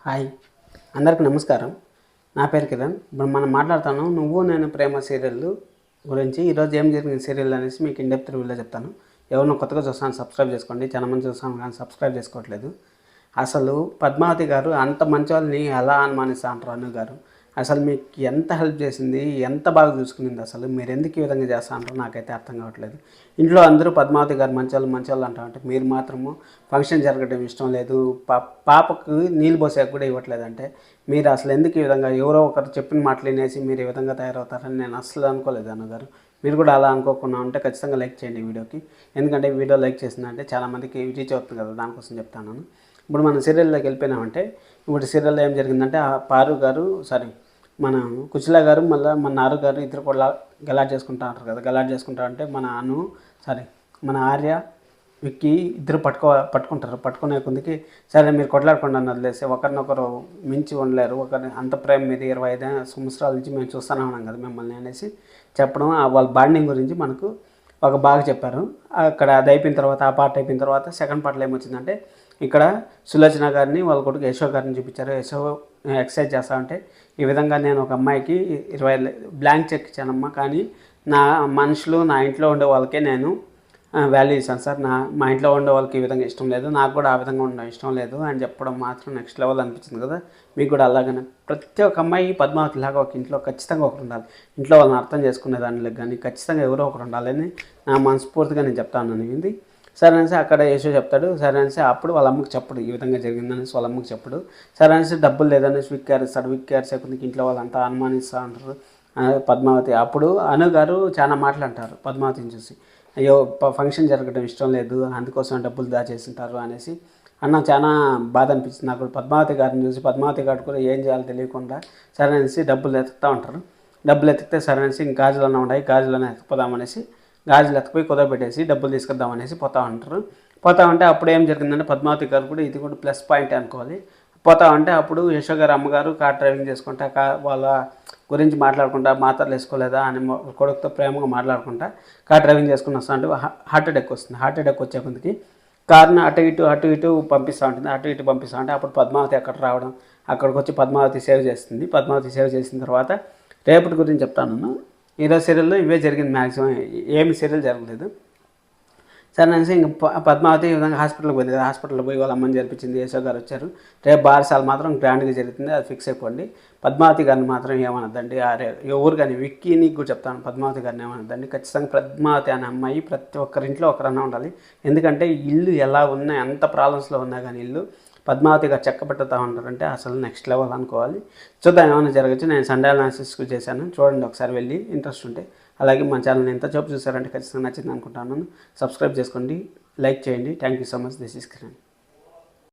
Hi, అందరికి నమస్కారం. నా పేరు కిరణ్. ఇప్పుడు మనం మాట్లాడుతాను నువ్వు నేను ప్రేమ సీరియల్ గురించి. ఈరోజు ఏం జరిగింది సీరియల్ అనేసి మీకు ఇన్ డెప్త్ రివ్యూలో చెప్తాను. ఎవరినో కొత్తగా చూస్తాను సబ్స్క్రైబ్ చేసుకోండి. చాలా మంది చూస్తాను కానీ సబ్స్క్రైబ్ చేసుకోవట్లేదు. అసలు పద్మావతి గారు అంత మంచి వాళ్ళని ఎలా అనుమానిస్తా అంటారు అను గారు. అసలు మీకు ఎంత హెల్ప్ చేసింది, ఎంత బాగా చూసుకునింది, అసలు మీరు ఎందుకు ఈ విధంగా చేస్తా అంటారో నాకైతే అర్థం కావట్లేదు. ఇంట్లో అందరూ పద్మావతి గారు మంచి వాళ్ళు అంటారంటే మీరు మాత్రము ఫంక్షన్ జరగడం ఇష్టం లేదు, పాపకు నీళ్ళు పోసాక కూడా ఇవ్వట్లేదంటే మీరు అసలు ఎందుకు ఈ విధంగా ఎవరో ఒకరు చెప్పిన మాటలు వినేసి మీరు ఈ విధంగా తయారవుతారని నేను అసలు అనుకోలేదు అన్నగారు. మీరు కూడా అలా అనుకోకుండా ఉంటే ఖచ్చితంగా లైక్ చేయండి వీడియోకి. ఎందుకంటే వీడియో లైక్ చేసిందంటే చాలామందికి రీచ్ అవుతుంది కదా, దానికోసం చెప్తాను. ఇప్పుడు మనం సీరియల్లోకి వెళ్ళిపోయినామంటే ఇప్పుడు సీరియల్లో ఏం జరిగిందంటే ఆ పారు గారు మన కుచిలా గారు మళ్ళీ మన నారు గారు ఇద్దరు కూడా గలాట్ చేసుకుంటా ఉంటారు కదా. గలాట్ చేసుకుంటా అంటే మన ఆర్య విక్కీ ఇద్దరు పట్టుకుంటారు. పట్టుకునే కొందికి సరే మీరు కొట్లాడకుండా వదిలేసి ఒకరినొకరు మించి ఉండలేరు, ఒకరిని అంత ప్రేమ మీద 25 సంవత్సరాల నుంచి మేము చూస్తూనే ఉన్నాం కదా మిమ్మల్ని అనేసి చెప్పడం, వాళ్ళ బాండింగ్ గురించి మనకు బాగా చెప్పారు. అక్కడ అది అయిపోయిన తర్వాత ఆ పార్ట్ అయిపోయిన తర్వాత సెకండ్ పార్ట్లో ఏమొచ్చిందంటే ఇక్కడ సులోచన గారిని వాళ్ళ కొడుకు యశో గారిని చూపించారు. యశో ఎక్సర్సైజ్ చేస్తా ఉంటే ఈ విధంగా నేను ఒక అమ్మాయికి 20 బ్లాంక్ చెక్ ఇచ్చానమ్మా, కానీ నా మనుషులు నా ఇంట్లో ఉండే వాళ్ళకే నేను వాల్యూ ఇస్తాను సార్, మా ఇంట్లో ఉండే వాళ్ళకి ఈ విధంగా ఇష్టం లేదు, నాకు కూడా ఆ విధంగా ఉండడం ఇష్టం లేదు అని చెప్పడం మాత్రం నెక్స్ట్ లెవెల్ అనిపించింది కదా మీకు కూడా. అలాగనే ప్రతి ఒక్క అమ్మాయి పద్మావతి లాగా ఒక ఇంట్లో ఖచ్చితంగా ఒకరు ఉండాలి. ఇంట్లో వాళ్ళని అర్థం చేసుకునే దానిలో కానీ ఖచ్చితంగా ఎవరో ఒకరు ఉండాలని నా మనస్ఫూర్తిగా నేను చెప్తాను ఇది. సరే అనేసి అక్కడ యేసు చెప్తాడు. సరే అనేసి అప్పుడు వాళ్ళ అమ్మకి చెప్పడు ఈ విధంగా జరిగిందనేసి వాళ్ళ అమ్మకి చెప్పడు. సరే అనేసి డబ్బులు లేదనేసి విక్కారు ఇస్తాడు. విక్కారు సెకండ్కి ఇంట్లో వాళ్ళంతా అనుమానిస్తూ ఉంటారు పద్మావతి. అప్పుడు అను గారు చాలా మాటలు అంటారు పద్మావతిని చూసి, అయ్యో ఫంక్షన్ జరగడం ఇష్టం లేదు అందుకోసం డబ్బులు దాచేసింటారు అనేసి అన్న. చాలా బాధ అనిపించింది నాకు పద్మావతి గారిని చూసి. పద్మావతి గారు కూడా ఏం చేయాలో తెలియకుండా సరే అనేసి డబ్బులు ఎత్తుతూ ఉంటారు. డబ్బులు ఎత్తితే సరే అనేసి ఇంక గాజులోనే ఉన్నాయి, గాజులోనే ఎత్తుకుపోదామనేసి గాజులు ఎత్తుకుపోయి కుదరబెట్టేసి డబ్బులు తీసుకొద్దామనేసి పోతా ఉంటారు. పోతా ఉంటే అప్పుడు ఏం జరిగిందంటే పద్మావతి గారు కూడా ఇది కూడా ప్లస్ పాయింట్ అనుకోవాలి. పోతా ఉంటే అప్పుడు యశో గారు అమ్మగారు కార్ డ్రైవింగ్ చేసుకుంటా వాళ్ళ గురించి మాట్లాడుకుంటా మాత్రలు వేసుకోలేదా అని కొడుకుతో ప్రేమగా మాట్లాడుకుంటా కార్ డ్రైవింగ్ చేసుకుని వస్తా అంటే హార్ట్ అటాక్ వస్తుంది. హార్ట్ అటాక్ వచ్చే కొందికి కార్ని అటు ఇటు పంపిస్తూ ఉంటుంది. అటు ఇటు పంపిస్తూ ఉంటే అప్పుడు పద్మావతి అక్కడ రావడం, అక్కడికి వచ్చి పద్మావతి సేవ్ చేస్తుంది. పద్మావతి సేవ్ చేసిన తర్వాత రేపటి గురించి చెప్తాను. ఈరోజు సీరియల్లో ఇవే జరిగింది. మ్యాక్సిమం ఏమి సీరియల్ జరగలేదు. సరే అనేసి ఇంక పద్మావతి ఈ విధంగా హాస్పిటల్కి పోయింది కదా. హాస్పిటల్కి పోయి వాళ్ళ అమ్మని జరిపించింది. యశో గారు వచ్చారు. రేపు బారసాలు మాత్రం గ్రాండ్గా జరుగుతుంది, అది ఫిక్స్ అయిపోండి. పద్మావతి గారిని మాత్రం ఏమనద్దండి. ఎవరు కానీ విక్కీని కూడా చెప్తాను, పద్మావతి గారిని ఏమనద్దండి. ఖచ్చితంగా పద్మావతి అనే అమ్మాయి ప్రతి ఒక్కరింట్లో ఒకరన్నా ఉండాలి. ఎందుకంటే ఇల్లు ఎలా ఉన్నా ఎంత ప్రాబ్లమ్స్లో ఉన్నా కానీ ఇల్లు పద్మావతి గారు చెక్కబెట్టుతూ ఉంటారంటే అసలు నెక్స్ట్ లెవెల్ అనుకోవాలి. చూద్దాం ఏమైనా జరగచ్చు. నేను సండే అనాలిసిస్ చేశాను, చూడండి ఒకసారి వెళ్ళి ఇంట్రెస్ట్ ఉంటే. అలాగే మన ఛానల్ని ఎంత చూపు చూసారంటే ఖచ్చితంగా నచ్చింది అనుకుంటున్నాను. సబ్స్క్రైబ్ చేసుకోండి, లైక్ చేయండి. Thank you so much. This is Kiran.